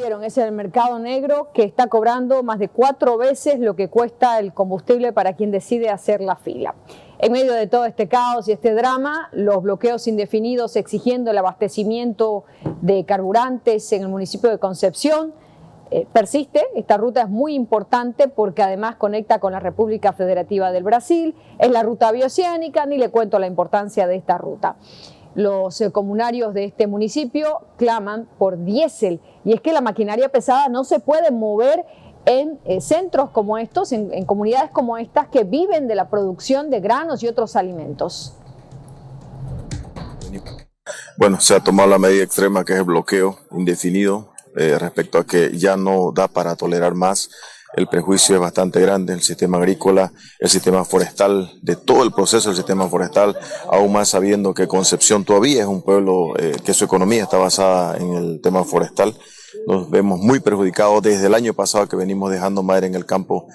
vieron, es el mercado negro que está cobrando más de 4 veces lo que cuesta el combustible para quien decide hacer la fila. En medio de todo este caos y este drama, los bloqueos indefinidos exigiendo el abastecimiento de carburantes en el municipio de Concepción persiste. Esta ruta es muy importante porque además conecta con la República Federativa del Brasil, es la ruta bioceánica, ni le cuento la importancia de esta ruta. Los comunarios de este municipio claman por diésel, y es que la maquinaria pesada no se puede mover en centros como estos, en comunidades como estas que viven de la producción de granos y otros alimentos. Bueno, se ha tomado la medida extrema que es el bloqueo indefinido respecto a que ya no da para tolerar más. El prejuicio es bastante grande, el sistema agrícola, el sistema forestal, de todo el proceso del sistema forestal, aún más sabiendo que Concepción todavía es un pueblo que su economía está basada en el tema forestal. Nos vemos muy perjudicados desde el año pasado que venimos dejando madera en el campo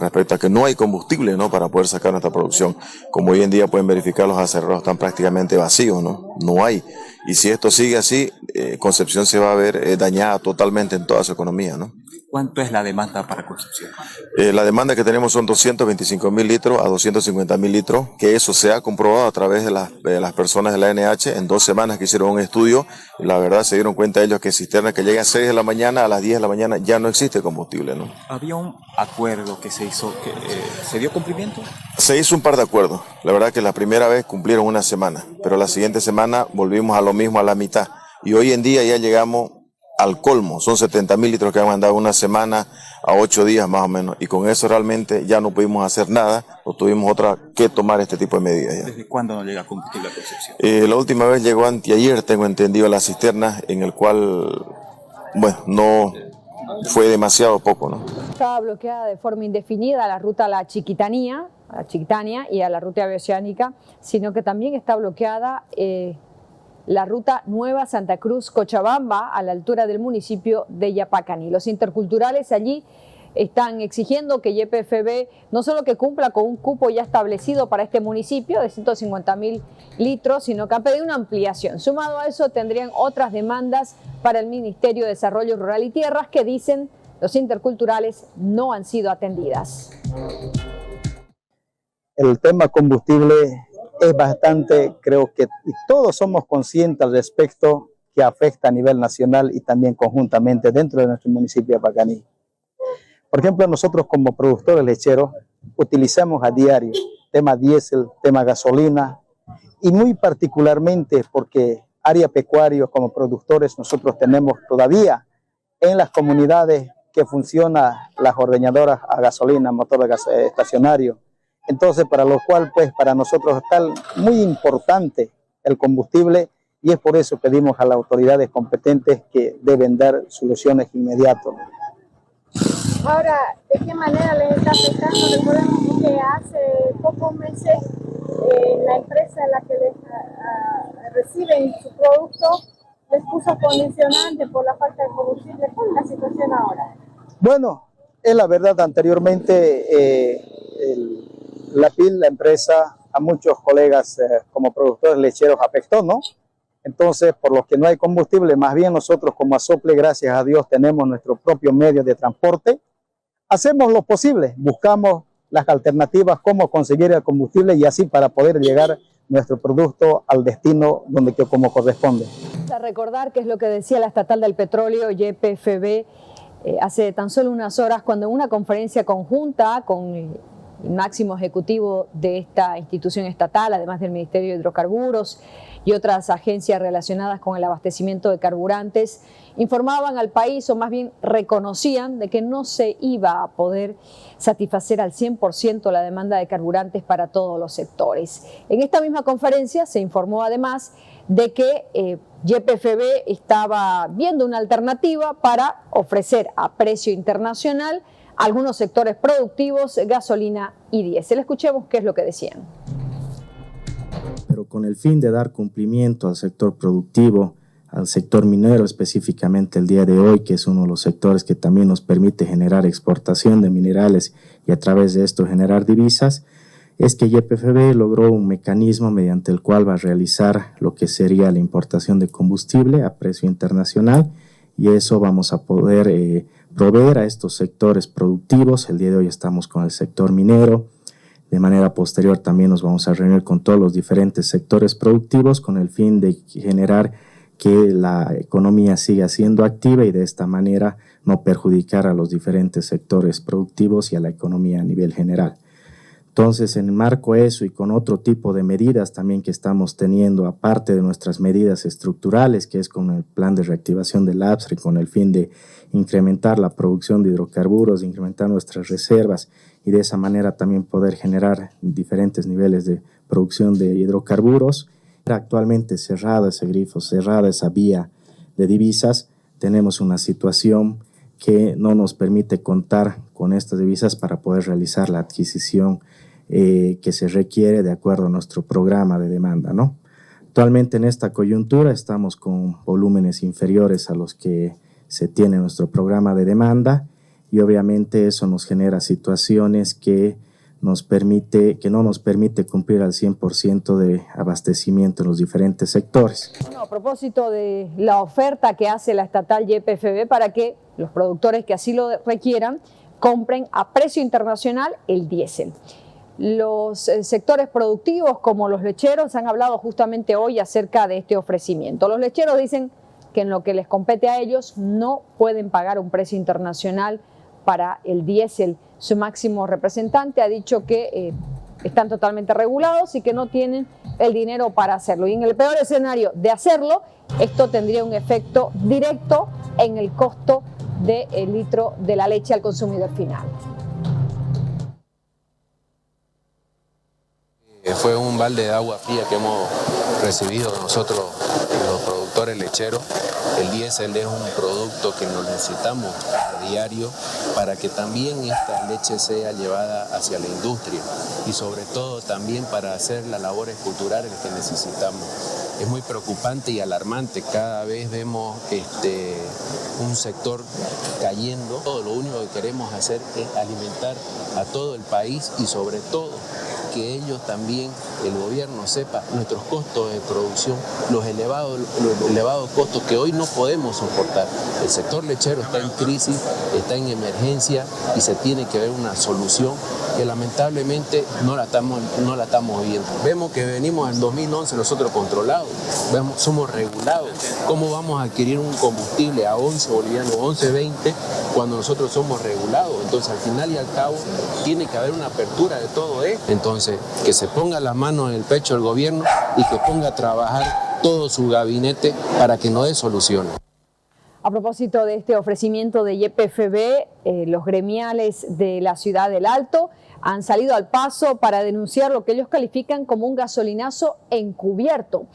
respecto a que no hay combustible, ¿no?, para poder sacar nuestra producción. Como hoy en día pueden verificar, los aserraderos están prácticamente vacíos, no hay. Y si esto sigue así, Concepción se va a ver dañada totalmente en toda su economía, ¿no? ¿Cuánto es la demanda para Concepción? La demanda que tenemos son 225.000 litros a 250.000 litros, que eso se ha comprobado a través de las personas de la ANH en 2 semanas que hicieron un estudio. La verdad se dieron cuenta ellos que cisternas que llegan a 6 de la mañana, a las 10 de la mañana ya no existe combustible, ¿no? Había un acuerdo que se hizo, ¿se dio cumplimiento? Se hizo un par de acuerdos. La verdad que la primera vez cumplieron 1 semana, pero la siguiente semana volvimos a lo mismo, a la mitad. Y hoy en día ya llegamos al colmo, son 70.000 litros que han mandado 1 semana a 8 días más o menos, y con eso realmente ya no pudimos hacer nada, o tuvimos que tomar este tipo de medidas. Ya. ¿Desde cuándo no llega combustible a Concepción? La última vez llegó anteayer, tengo entendido, la cisterna, en el cual, bueno, no fue demasiado poco, ¿no? Estaba bloqueada de forma indefinida la ruta a la Chiquitania y a la ruta bioceánica, sino que también está bloqueada la ruta Nueva Santa Cruz-Cochabamba a la altura del municipio de Yapacaní. Los interculturales allí están exigiendo que YPFB no solo que cumpla con un cupo ya establecido para este municipio de 150.000 litros, sino que han pedido una ampliación. Sumado a eso, tendrían otras demandas para el Ministerio de Desarrollo Rural y Tierras que dicen los interculturales no han sido atendidas. El tema combustible es bastante, creo que y todos somos conscientes al respecto, que afecta a nivel nacional y también conjuntamente dentro de nuestro municipio de Yapacaní. Por ejemplo, nosotros como productores lecheros utilizamos a diario tema diésel, tema gasolina, y muy particularmente porque área pecuaria como productores nosotros tenemos todavía en las comunidades que funcionan las ordeñadoras a gasolina, motor estacionario. Entonces, para lo cual, pues, para nosotros está muy importante el combustible, y es por eso que pedimos a las autoridades competentes que deben dar soluciones inmediatas. Ahora, ¿de qué manera les está afectando? Recordemos que hace pocos meses la empresa en la que les reciben su producto les puso condicionante por la falta de combustible. ¿Cuál es la situación ahora? Bueno, es la verdad, anteriormente la PIL, la empresa, a muchos colegas como productores lecheros afectó, ¿no? Entonces, por lo que no hay combustible, más bien nosotros como Asople, gracias a Dios, tenemos nuestro propio medio de transporte. Hacemos lo posible, buscamos las alternativas, cómo conseguir el combustible y así para poder llegar nuestro producto al destino donde como corresponde. A recordar que es lo que decía la estatal del petróleo, YPFB, hace tan solo unas horas, cuando en una conferencia conjunta con el máximo ejecutivo de esta institución estatal, además del Ministerio de Hidrocarburos y otras agencias relacionadas con el abastecimiento de carburantes, informaban al país, o más bien reconocían, de que no se iba a poder satisfacer al 100% la demanda de carburantes para todos los sectores. En esta misma conferencia se informó además de que YPFB estaba viendo una alternativa para ofrecer a precio internacional a algunos sectores productivos gasolina y diésel. Escuchemos qué es lo que decían. Pero con el fin de dar cumplimiento al sector productivo, al sector minero específicamente el día de hoy, que es uno de los sectores que también nos permite generar exportación de minerales y a través de esto generar divisas, es que YPFB logró un mecanismo mediante el cual va a realizar lo que sería la importación de combustible a precio internacional, y eso vamos a poder proveer a estos sectores productivos. El día de hoy estamos con el sector minero. De manera posterior también nos vamos a reunir con todos los diferentes sectores productivos con el fin de generar que la economía siga siendo activa y de esta manera no perjudicar a los diferentes sectores productivos y a la economía a nivel general. Entonces, en el marco de eso y con otro tipo de medidas también que estamos teniendo, aparte de nuestras medidas estructurales, que es con el plan de reactivación del APSRE, con el fin de incrementar la producción de hidrocarburos, de incrementar nuestras reservas y de esa manera también poder generar diferentes niveles de producción de hidrocarburos. Actualmente cerrada ese grifo, cerrada esa vía de divisas, tenemos una situación que no nos permite contar con estas divisas para poder realizar la adquisición que se requiere de acuerdo a nuestro programa de demanda, ¿no? Actualmente en esta coyuntura estamos con volúmenes inferiores a los que se tiene en nuestro programa de demanda y obviamente eso nos genera situaciones que no nos permite cumplir al 100% de abastecimiento en los diferentes sectores. Bueno, a propósito de la oferta que hace la estatal YPFB para que los productores que así lo requieran compren a precio internacional el diésel. Los sectores productivos como los lecheros han hablado justamente hoy acerca de este ofrecimiento. Los lecheros dicen que en lo que les compete a ellos no pueden pagar un precio internacional para el diésel. Su máximo representante ha dicho que están totalmente regulados y que no tienen el dinero para hacerlo. Y en el peor escenario de hacerlo, esto tendría un efecto directo en el costo del litro de la leche al consumidor final. Fue un balde de agua fría que hemos recibido nosotros, los productores lecheros. El diésel es un producto que nos necesitamos a diario para que también esta leche sea llevada hacia la industria y sobre todo también para hacer las labores culturales que necesitamos. Es muy preocupante y alarmante, cada vez vemos un sector cayendo. Todo lo único que queremos hacer es alimentar a todo el país y sobre todo que ellos también, el gobierno sepa nuestros costos de producción, los elevados costos que hoy no podemos soportar. El sector lechero está en crisis, está en emergencia y se tiene que ver una solución que lamentablemente no la estamos viendo. Vemos que venimos en 2011 nosotros controlados, somos regulados. ¿Cómo vamos a adquirir un combustible a 11 bolivianos, 11.20 cuando nosotros somos regulados? Entonces al final y al cabo tiene que haber una apertura de todo esto. Entonces que se ponga las manos en el pecho el gobierno y que ponga a trabajar todo su gabinete para que nos dé soluciones. A propósito de este ofrecimiento de YPFB, los gremiales de la ciudad del Alto han salido al paso para denunciar lo que ellos califican como un gasolinazo encubierto.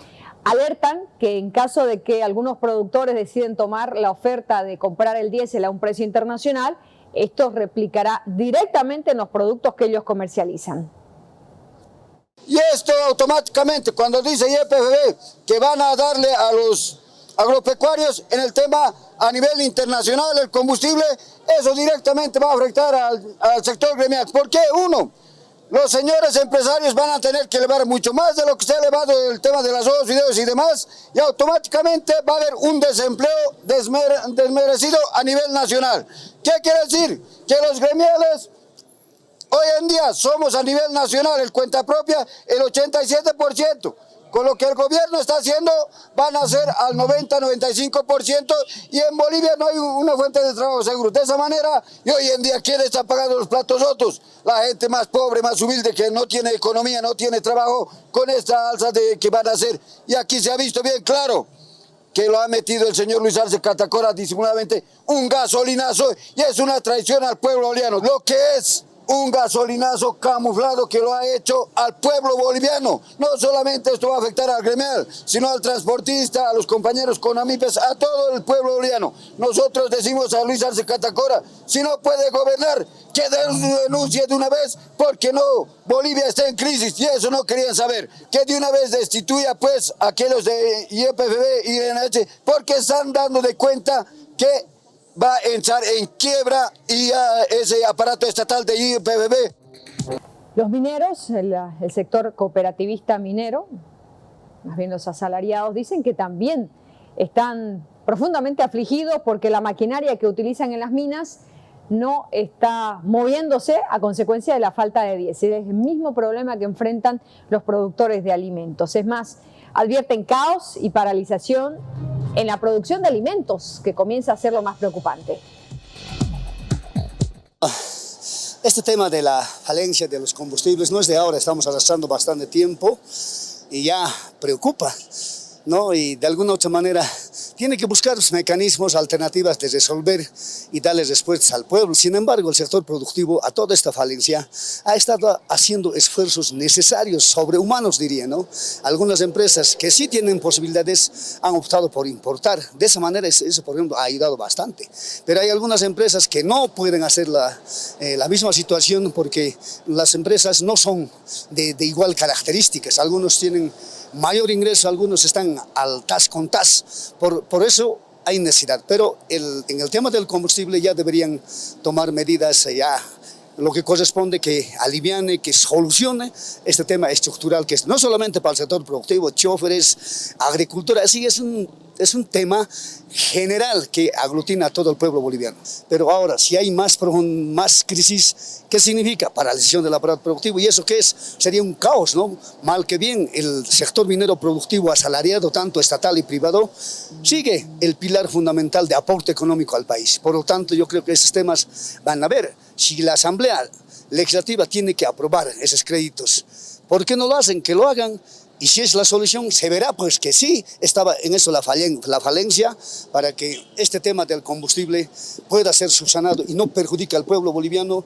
Alertan que en caso de que algunos productores deciden tomar la oferta de comprar el diésel a un precio internacional, esto replicará directamente en los productos que ellos comercializan. Y esto automáticamente, cuando dice YPFB que van a darle a los agropecuarios en el tema a nivel internacional el combustible, eso directamente va a afectar al sector gremial. ¿Por qué? Uno, los señores empresarios van a tener que elevar mucho más de lo que se ha elevado el tema de las hojas, videos y demás, y automáticamente va a haber un desempleo desmerecido a nivel nacional. ¿Qué quiere decir? Que los gremiales hoy en día somos a nivel nacional, el cuenta propia, el 87%. Con lo que el gobierno está haciendo, van a ser al 90-95% y en Bolivia no hay una fuente de trabajo seguro. De esa manera, y hoy en día, ¿quién está pagando los platos rotos? La gente más pobre, más humilde, que no tiene economía, no tiene trabajo, con esta alza que van a hacer. Y aquí se ha visto bien claro que lo ha metido el señor Luis Arce Catacora disimuladamente un gasolinazo y es una traición al pueblo boliviano. Lo que es un gasolinazo camuflado que lo ha hecho al pueblo boliviano. No solamente esto va a afectar al gremial, sino al transportista, a los compañeros CONAMIPES, a todo el pueblo boliviano. Nosotros decimos a Luis Arce Catacora, si no puede gobernar, que denuncie de una vez, porque no, Bolivia está en crisis y eso no querían saber. Que de una vez destituya pues a aquellos de YPFB y NH, porque están dando de cuenta que va a entrar en quiebra y ese aparato estatal de YPFB. Los mineros, el sector cooperativista minero, más bien los asalariados, dicen que también están profundamente afligidos porque la maquinaria que utilizan en las minas no está moviéndose a consecuencia de la falta de diésel. Es el mismo problema que enfrentan los productores de alimentos. Es más, advierten caos y paralización en la producción de alimentos, que comienza a ser lo más preocupante. Este tema de la falencia de los combustibles no es de ahora, estamos arrastrando bastante tiempo y ya preocupa, ¿no? Y de alguna otra manera tiene que buscar mecanismos, alternativas de resolver y darle respuestas al pueblo. Sin embargo, el sector productivo a toda esta falencia ha estado haciendo esfuerzos necesarios, sobrehumanos diría, ¿no? Algunas empresas que sí tienen posibilidades han optado por importar. De esa manera, eso por ejemplo ha ayudado bastante. Pero hay algunas empresas que no pueden hacer la misma situación porque las empresas no son de igual características. Algunos tienen mayor ingreso, algunos están al tas con tas, por eso hay necesidad, pero en el tema del combustible ya deberían tomar medidas ya lo que corresponde que aliviane, que solucione este tema estructural que es no solamente para el sector productivo, choferes, agricultura, sí es un tema general que aglutina a todo el pueblo boliviano. Pero ahora, si hay más crisis, ¿qué significa? Paralización del aparato productivo. ¿Y eso qué es? Sería un caos, ¿no? Mal que bien, el sector minero productivo asalariado, tanto estatal y privado, sigue el pilar fundamental de aporte económico al país. Por lo tanto, yo creo que esos temas van a ver. Si la Asamblea Legislativa tiene que aprobar esos créditos, ¿por qué no lo hacen? Que lo hagan. Y si es la solución, se verá pues que sí estaba en eso la falencia para que este tema del combustible pueda ser subsanado y no perjudique al pueblo boliviano.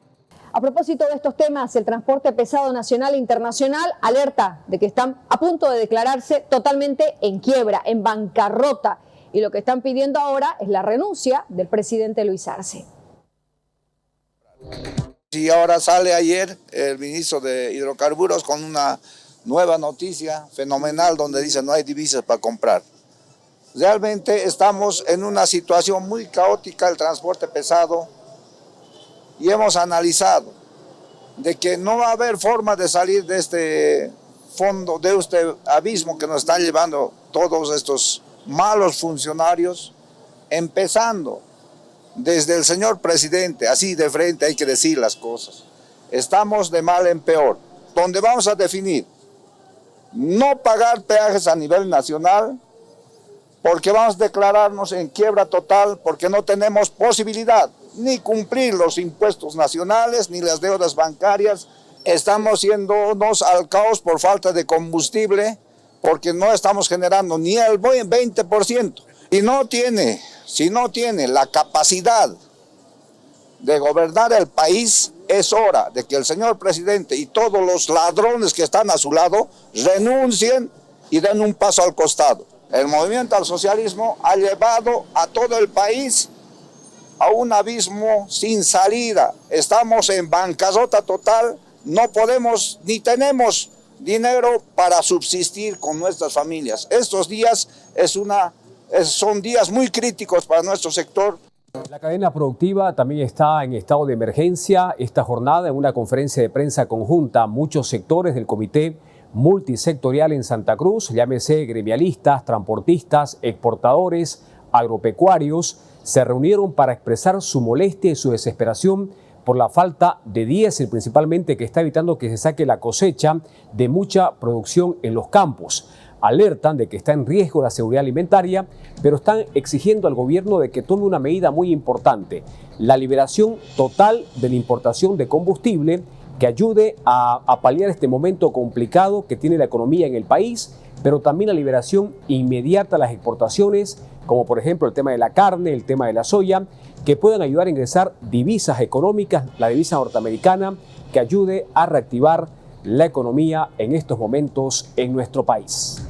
A propósito de estos temas, el transporte pesado nacional e internacional alerta de que están a punto de declararse totalmente en quiebra, en bancarrota. Y lo que están pidiendo ahora es la renuncia del presidente Luis Arce. Y ahora sale ayer el ministro de Hidrocarburos con una nueva noticia fenomenal donde dice no hay divisas para comprar. Realmente estamos en una situación muy caótica el transporte pesado y hemos analizado de que no va a haber forma de salir de este fondo, de este abismo que nos están llevando todos estos malos funcionarios, empezando desde el señor presidente, así de frente hay que decir las cosas. Estamos de mal en peor, donde vamos a definir no pagar peajes a nivel nacional, porque vamos a declararnos en quiebra total, porque no tenemos posibilidad ni cumplir los impuestos nacionales, ni las deudas bancarias. Estamos yéndonos al caos por falta de combustible, porque no estamos generando ni el 20%. Si no tiene la capacidad de gobernar el país, es hora de que el señor presidente y todos los ladrones que están a su lado renuncien y den un paso al costado. El movimiento al socialismo ha llevado a todo el país a un abismo sin salida. Estamos en bancarrota total, no podemos ni tenemos dinero para subsistir con nuestras familias. Estos días son días muy críticos para nuestro sector. La cadena productiva también está en estado de emergencia. Esta jornada, en una conferencia de prensa conjunta, muchos sectores del comité multisectorial en Santa Cruz, llámese gremialistas, transportistas, exportadores, agropecuarios, se reunieron para expresar su molestia y su desesperación por la falta de diésel, principalmente, que está evitando que se saque la cosecha de mucha producción en los campos. Alertan de que está en riesgo la seguridad alimentaria, pero están exigiendo al gobierno de que tome una medida muy importante: la liberación total de la importación de combustible, que ayude a paliar este momento complicado que tiene la economía en el país, pero también la liberación inmediata de las exportaciones, como por ejemplo el tema de la carne, el tema de la soya, que puedan ayudar a ingresar divisas económicas, la divisa norteamericana, que ayude a reactivar la economía en estos momentos en nuestro país.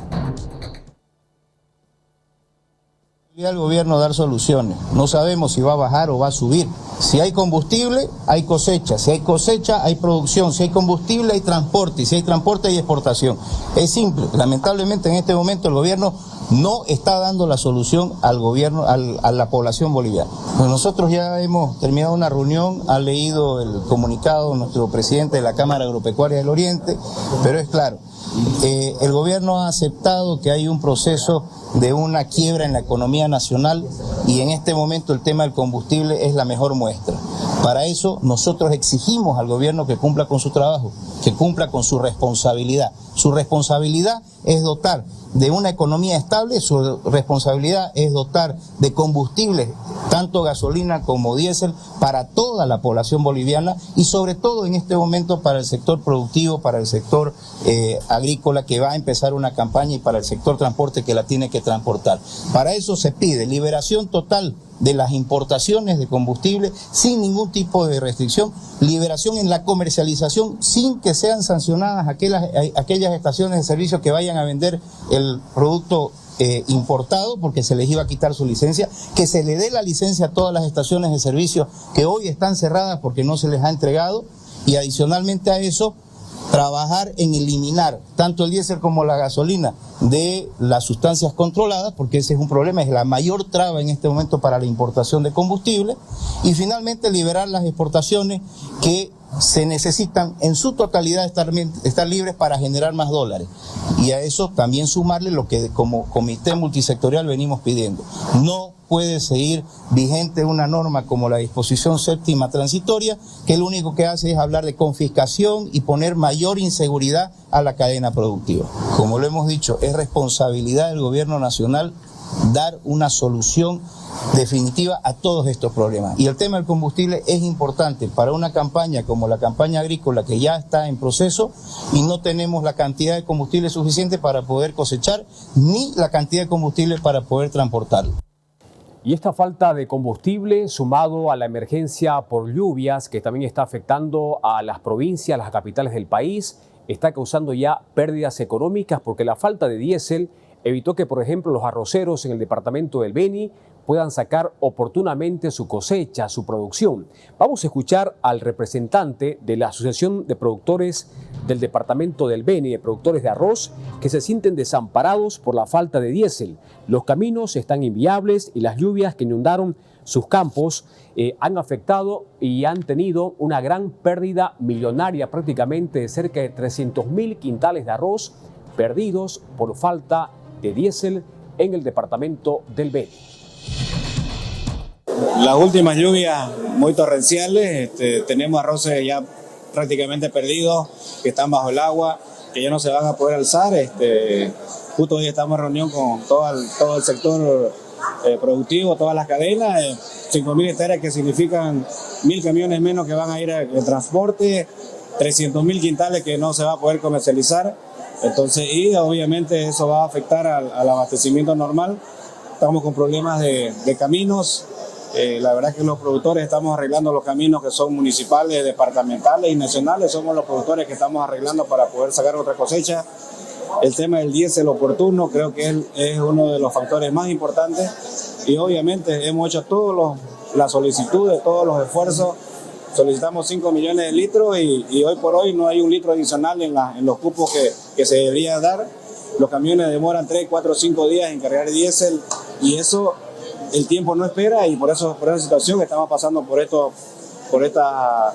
Al gobierno dar soluciones. No sabemos si va a bajar o va a subir. Si hay combustible, hay cosecha. Si hay cosecha, hay producción. Si hay combustible, hay transporte. Y si hay transporte, hay exportación. Es simple. Lamentablemente, en este momento el gobierno no está dando la solución al gobierno, a la población boliviana. Pues nosotros ya hemos terminado una reunión, ha leído el comunicado nuestro presidente de la Cámara Agropecuaria del Oriente, pero es claro, el gobierno ha aceptado que hay un proceso de una quiebra en la economía nacional y en este momento el tema del combustible es la mejor muestra. Para eso nosotros exigimos al gobierno que cumpla con su trabajo, que cumpla con su responsabilidad. Su responsabilidad es dotar de una economía estable, su responsabilidad es dotar de combustibles, tanto gasolina como diésel, para toda la población boliviana y sobre todo en este momento para el sector productivo, para el sector agrícola que va a empezar una campaña y para el sector transporte que la tiene que transportar. Para eso se pide liberación total de las importaciones de combustible sin ningún tipo de restricción, liberación en la comercialización sin que sean sancionadas aquellas estaciones de servicio que vayan a vender el producto importado porque se les iba a quitar su licencia, que se le dé la licencia a todas las estaciones de servicio que hoy están cerradas porque no se les ha entregado y adicionalmente a eso trabajar en eliminar tanto el diésel como la gasolina de las sustancias controladas, porque ese es un problema, es la mayor traba en este momento para la importación de combustible, y finalmente liberar las exportaciones que se necesitan en su totalidad estar libres para generar más dólares. Y a eso también sumarle lo que como comité multisectorial venimos pidiendo. No puede seguir vigente una norma como la disposición séptima transitoria, que lo único que hace es hablar de confiscación y poner mayor inseguridad a la cadena productiva. Como lo hemos dicho, es responsabilidad del gobierno nacional dar una solución definitiva a todos estos problemas. Y el tema del combustible es importante para una campaña como la campaña agrícola que ya está en proceso y no tenemos la cantidad de combustible suficiente para poder cosechar ni la cantidad de combustible para poder transportarlo. Y esta falta de combustible, sumado a la emergencia por lluvias que también está afectando a las provincias, las capitales del país, está causando ya pérdidas económicas porque la falta de diésel evitó que, por ejemplo, los arroceros en el departamento del Beni puedan sacar oportunamente su cosecha, su producción. Vamos a escuchar al representante de la Asociación de Productores del departamento del Beni, de productores de arroz, que se sienten desamparados por la falta de diésel. Los caminos están inviables y las lluvias que inundaron sus campos han afectado y han tenido una gran pérdida millonaria, prácticamente de cerca de 300.000 quintales de arroz perdidos por falta de diésel en el departamento del Beni. Las últimas lluvias muy torrenciales, tenemos arroces ya prácticamente perdidos, que están bajo el agua, que ya no se van a poder alzar. Justo hoy estamos en reunión con todo el sector productivo, todas las cadenas, 5.000 hectáreas que significan 1.000 camiones menos que van a ir en transporte, 300.000 quintales que no se va a poder comercializar. Entonces, y obviamente eso va a afectar al abastecimiento normal. Estamos con problemas de caminos. La verdad es que los productores estamos arreglando los caminos que son municipales, departamentales y nacionales. Somos los productores que estamos arreglando para poder sacar otra cosecha. El tema del diésel oportuno creo que es uno de los factores más importantes. Y obviamente hemos hecho todas las solicitudes, todos los esfuerzos. Solicitamos 5 millones de litros y hoy por hoy no hay un litro adicional en los cupos que se debería dar. Los camiones demoran 3, 4, 5 días en cargar diésel y eso el tiempo no espera y por esa situación estamos pasando por esta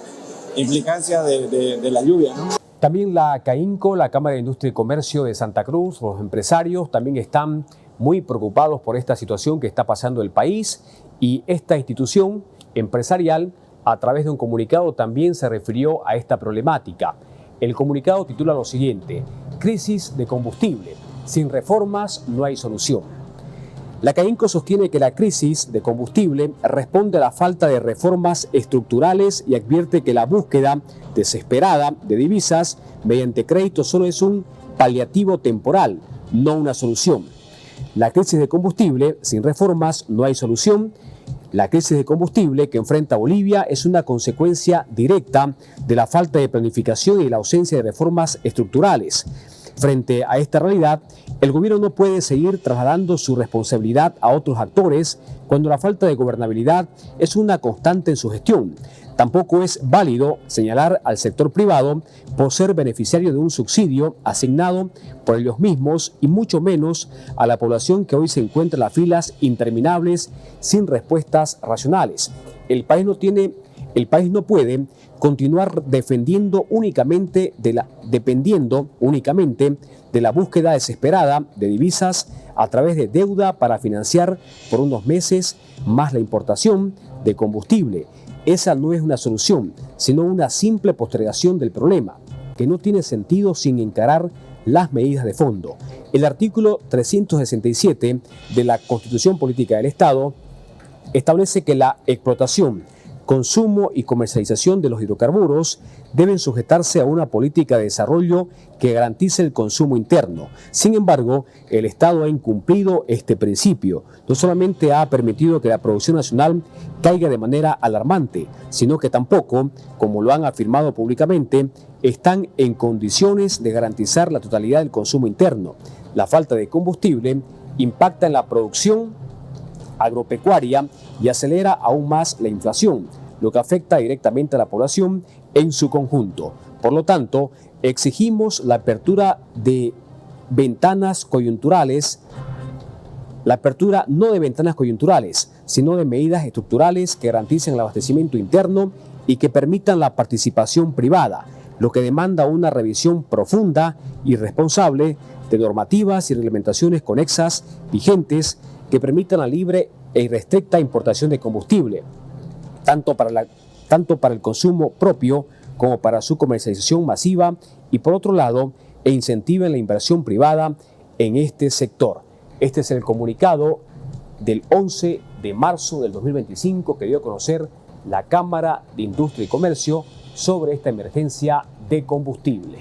implicancia de la lluvia, ¿no? También la CAINCO, la Cámara de Industria y Comercio de Santa Cruz, los empresarios también están muy preocupados por esta situación que está pasando el país y esta institución empresarial a través de un comunicado también se refirió a esta problemática. El comunicado titula lo siguiente: crisis de combustible. Sin reformas no hay solución. La CAINCO sostiene que la crisis de combustible responde a la falta de reformas estructurales y advierte que la búsqueda desesperada de divisas mediante crédito solo es un paliativo temporal, no una solución. La crisis de combustible, sin reformas no hay solución. La crisis de combustible que enfrenta Bolivia es una consecuencia directa de la falta de planificación y la ausencia de reformas estructurales. Frente a esta realidad, el gobierno no puede seguir trasladando su responsabilidad a otros actores cuando la falta de gobernabilidad es una constante en su gestión. Tampoco es válido señalar al sector privado por ser beneficiario de un subsidio asignado por ellos mismos y mucho menos a la población que hoy se encuentra en las filas interminables sin respuestas racionales. El país no puede continuar dependiendo únicamente de la búsqueda desesperada de divisas a través de deuda para financiar por unos meses más la importación de combustible. Esa no es una solución, sino una simple postergación del problema, que no tiene sentido sin encarar las medidas de fondo. El artículo 367 de la Constitución Política del Estado establece que la explotación, consumo y comercialización de los hidrocarburos deben sujetarse a una política de desarrollo que garantice el consumo interno. Sin embargo, el Estado ha incumplido este principio. No solamente ha permitido que la producción nacional caiga de manera alarmante, sino que tampoco, como lo han afirmado públicamente, están en condiciones de garantizar la totalidad del consumo interno. La falta de combustible impacta en la producción agropecuaria y acelera aún más la inflación, lo que afecta directamente a la población en su conjunto. Por lo tanto, exigimos la apertura de ventanas coyunturales, la apertura no de ventanas coyunturales, sino de medidas estructurales que garanticen el abastecimiento interno y que permitan la participación privada, lo que demanda una revisión profunda y responsable de normativas y reglamentaciones conexas vigentes que permitan la libre e irrestricta importación de combustible, tanto para el consumo propio como para su comercialización masiva y, por otro lado, incentiven la inversión privada en este sector. Este es el comunicado del 11 de marzo del 2025 que dio a conocer la Cámara de Industria y Comercio sobre esta emergencia de combustible.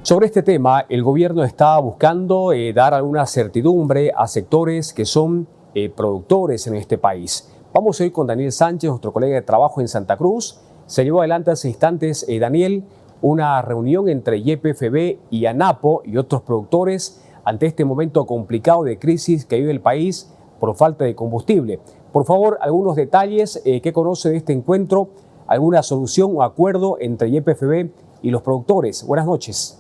Sobre este tema, el gobierno está buscando dar alguna certidumbre a sectores que son productores en este país. Vamos a ir con Daniel Sánchez, nuestro colega de trabajo en Santa Cruz. Se llevó adelante hace instantes, Daniel, una reunión entre YPFB y ANAPO y otros productores ante este momento complicado de crisis que vive el país por falta de combustible. Por favor, algunos detalles que conoce de este encuentro, alguna solución o acuerdo entre YPFB y los productores. Buenas noches.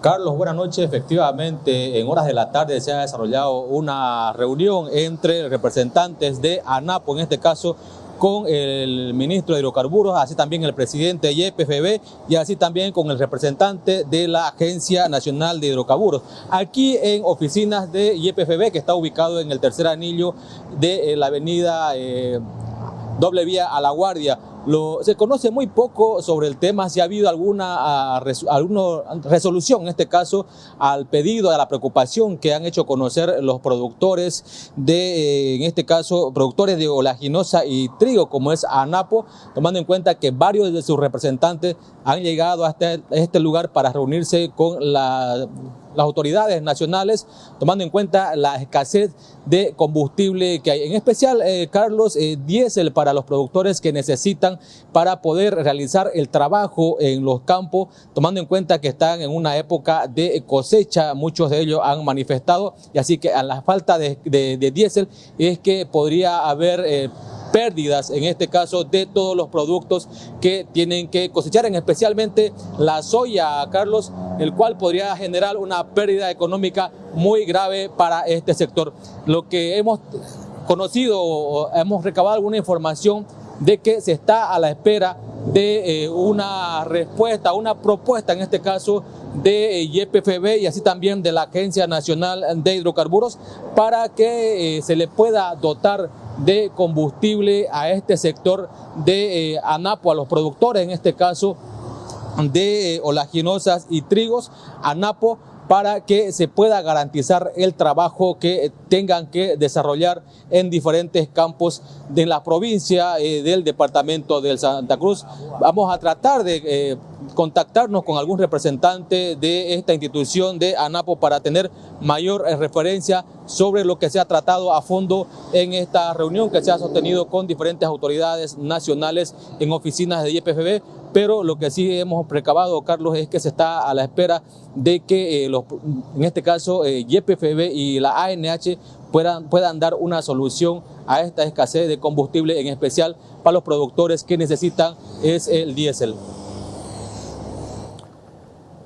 Carlos, buenas noches. Efectivamente, en horas de la tarde se ha desarrollado una reunión entre representantes de ANAPO, en este caso con el ministro de Hidrocarburos, así también el presidente de YPFB y así también con el representante de la Agencia Nacional de Hidrocarburos. Aquí en oficinas de YPFB, que está ubicado en el tercer anillo de la avenida Doble Vía a La Guardia. Se conoce muy poco sobre el tema, si ha habido alguna resolución, en este caso, al pedido, a la preocupación que han hecho conocer los productores en este caso, productores de oleaginosa y trigo, como es ANAPO, tomando en cuenta que varios de sus representantes han llegado hasta este lugar para reunirse con las autoridades nacionales, tomando en cuenta la escasez de combustible que hay. En especial, Carlos, diésel para los productores que necesitan para poder realizar el trabajo en los campos, tomando en cuenta que están en una época de cosecha, muchos de ellos han manifestado, y así que a la falta de diésel es que podría haber pérdidas, en este caso, de todos los productos que tienen que cosechar, especialmente la soya, Carlos, el cual podría generar una pérdida económica muy grave para este sector. Lo que hemos conocido, hemos recabado alguna información de que se está a la espera de una respuesta, una propuesta, en este caso, de YPFB y así también de la Agencia Nacional de Hidrocarburos para que se le pueda dotar de combustible a este sector de ANAPO, a los productores, en este caso, de oleaginosas y trigos, ANAPO, para que se pueda garantizar el trabajo que tengan que desarrollar en diferentes campos de la provincia del departamento de Santa Cruz. Vamos a tratar de contactarnos con algún representante de esta institución de ANAPO para tener mayor referencia sobre lo que se ha tratado a fondo en esta reunión que se ha sostenido con diferentes autoridades nacionales en oficinas de YPFB. Pero lo que sí hemos recabado, Carlos, es que se está a la espera de que en este caso YPFB y la ANH puedan dar una solución a esta escasez de combustible, en especial para los productores que necesitan es el diésel.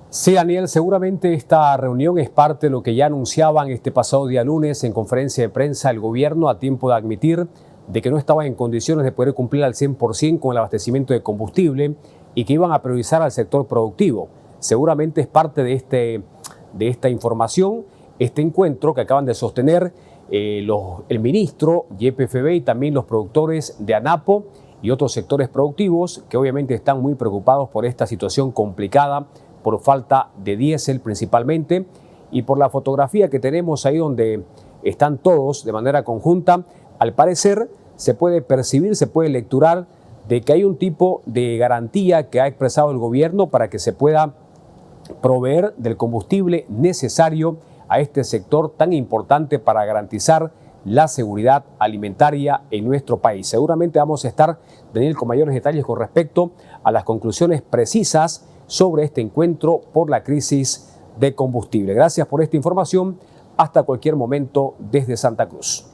Sí, Daniel, seguramente esta reunión es parte de lo que ya anunciaban este pasado día lunes en conferencia de prensa el gobierno, a tiempo de admitir de que no estaba en condiciones de poder cumplir al 100% con el abastecimiento de combustible y que iban a priorizar al sector productivo. Seguramente es parte de esta información, este encuentro que acaban de sostener el ministro YPFB y también los productores de ANAPO y otros sectores productivos que obviamente están muy preocupados por esta situación complicada, por falta de diésel principalmente, y por la fotografía que tenemos ahí donde están todos de manera conjunta. Al parecer se puede percibir, se puede lecturar de que hay un tipo de garantía que ha expresado el gobierno para que se pueda proveer del combustible necesario a este sector tan importante para garantizar la seguridad alimentaria en nuestro país. Seguramente vamos a estar, Daniel, con mayores detalles con respecto a las conclusiones precisas sobre este encuentro por la crisis de combustible. Gracias por esta información. Hasta cualquier momento desde Santa Cruz.